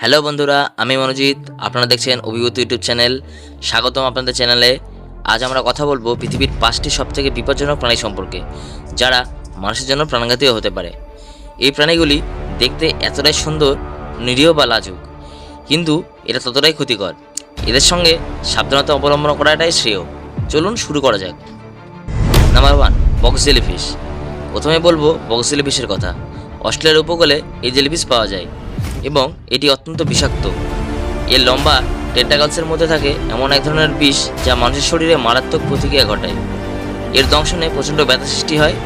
Hello বন্ধুরা, আমি মনোজিৎ। আপনারা দেখছেন অভিভূত ইউটিউব চ্যানেল। স্বাগতম আপনাদের চ্যানেলে। আজ আমরা কথা বলবো পৃথিবীর 5টি সবথেকে বিপজ্জনক প্রাণী সম্পর্কে, যারা মানুষের জন্য প্রাণঘাতীও হতে পারে। এই প্রাণীগুলি দেখতে এতটাই সুন্দর, নিরীহ বা লাজুক, কিন্তু এটা ততটাই ক্ষতিকর। এদের সঙ্গে সাবধানতা অবলম্বন করাটাই শ্রেয়। চলুন শুরু করা যাক। Number 1, box jellyfish. প্রথমে বলবো বক্স জেলিফিশের কথা। অস্ট্রেলিয়ার উপকূলে এই জেলিফিশ পাওয়া যায় এবং এটি অত্যন্ত বিষাক্ত। এর লম্বা টেন্টাকলসের মধ্যে থাকে এমন এক ধরনের বিষ যা মানুষের শরীরে মারাত্মক প্রতিক্রিয়া ঘটায়। এর দংশনে প্রচণ্ড ব্যথা সৃষ্টি হয়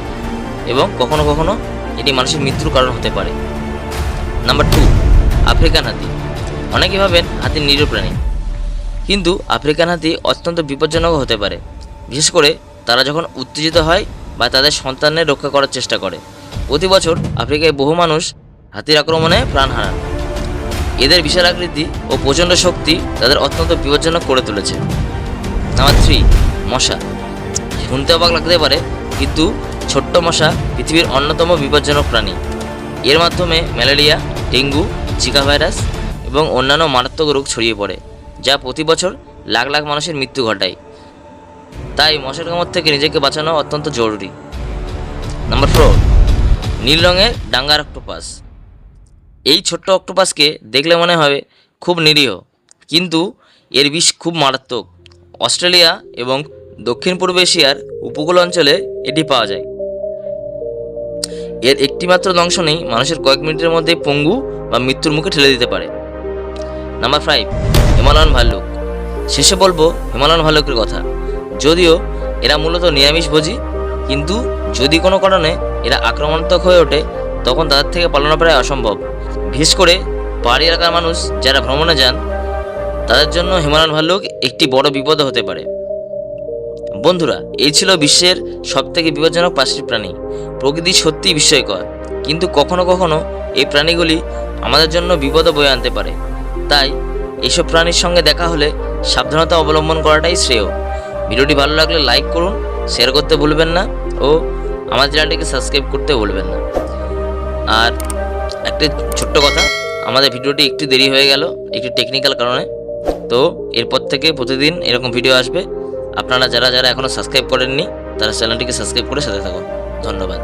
এবং কখনো কখনো এটি মানুষের মৃত্যুর কারণ হতে পারে। নাম্বার 2, আফ্রিকান হাতি। অনেকে ভাবেন হাতি নিরীহ প্রাণী, কিন্তু আফ্রিকান হাতি অত্যন্ত বিপজ্জনকও হতে পারে, বিশেষ করে তারা যখন উত্তেজিত হয় বা তাদের সন্তানের রক্ষা করার চেষ্টা করে। প্রতি বছর আফ্রিকায় বহু মানুষ হাতির আক্রমণে প্রাণ হারান। এদের বিশাল আকৃতি ও প্রচণ্ড শক্তি তাদের অত্যন্ত বিপজ্জনক করে তুলেছে। নাম্বার 3, মশা। শুনতে অবাক লাগতে পারে, কিন্তু ছোট্ট মশা পৃথিবীর অন্যতম বিপজ্জনক প্রাণী। এর মাধ্যমে ম্যালেরিয়া, ডেঙ্গু, জিকা ভাইরাস এবং অন্যান্য মারাত্মক রোগ ছড়িয়ে পড়ে, যা প্রতি বছর লাখ লাখ মানুষের মৃত্যু ঘটায়। তাই মশার কামড় থেকে নিজেকে বাঁচানো অত্যন্ত জরুরি। নাম্বার 4, নীল রঙের ডাঙ্গার অক্টোপাস। এই ছোট্ট অক্টোপাসকে দেখলে মনে হবে খুব নিরীহ, কিন্তু এর বিষ খুব মারাত্মক। অস্ট্রেলিয়া এবং দক্ষিণ পূর্ব এশিয়ার উপকূল অঞ্চলে এটি পাওয়া যায়। এর একটিমাত্র দংশনেই মানুষের কয়েক মিনিটের মধ্যে পঙ্গু বা মৃত্যুর মুখে ঠেলে দিতে পারে। নাম্বার 5, হিমালয়ান ভাল্লুক। শেষে বলবো হিমালয়ান ভাল্লুকের কথা। যদিও এরা মূলত নিরামিষভোজী, কিন্তু যদি কোনো কারণে এরা আক্রমণাত্মক হয়ে ওঠে, তখন তাদের থেকে পালানো প্রায় অসম্ভব। বিশেষ করে পাহাড়ি এলাকার মানুষ যারা ভ্রমণে যান, তাদের জন্য হিমালয়ান ভাল্লুক একটি বড় বিপদ হতে পারে। বন্ধুরা, এই ছিল বিশ্বের সবথেকে বিপজ্জনক 5টি প্রাণী। প্রকৃতি সত্যিই বিস্ময়কর, কিন্তু কখনো কখনো এই প্রাণীগুলি আমাদের জন্য বিপদও বয়ে আনতে পারে। তাই এইসব প্রাণীর সঙ্গে দেখা হলে সাবধানতা অবলম্বন করাটাই শ্রেয়। ভিডিওটি ভালো লাগলে লাইক করুন, শেয়ার করতে ভুলবেন না ও আমার চ্যানেলটিকে সাবস্ক্রাইব করতে ভুলবেন না। আর একটা ছোট্ট কথা, আমাদের ভিডিওটি একটু দেরি হয়ে গেল একটু টেকনিক্যাল কারণে। তো এরপর থেকে প্রতিদিন এরকম ভিডিও আসবে। আপনারা যারা যারা এখনও সাবস্ক্রাইব করেননি, তারা চ্যানেলটিকে সাবস্ক্রাইব করে সাথে থাকুন। ধন্যবাদ।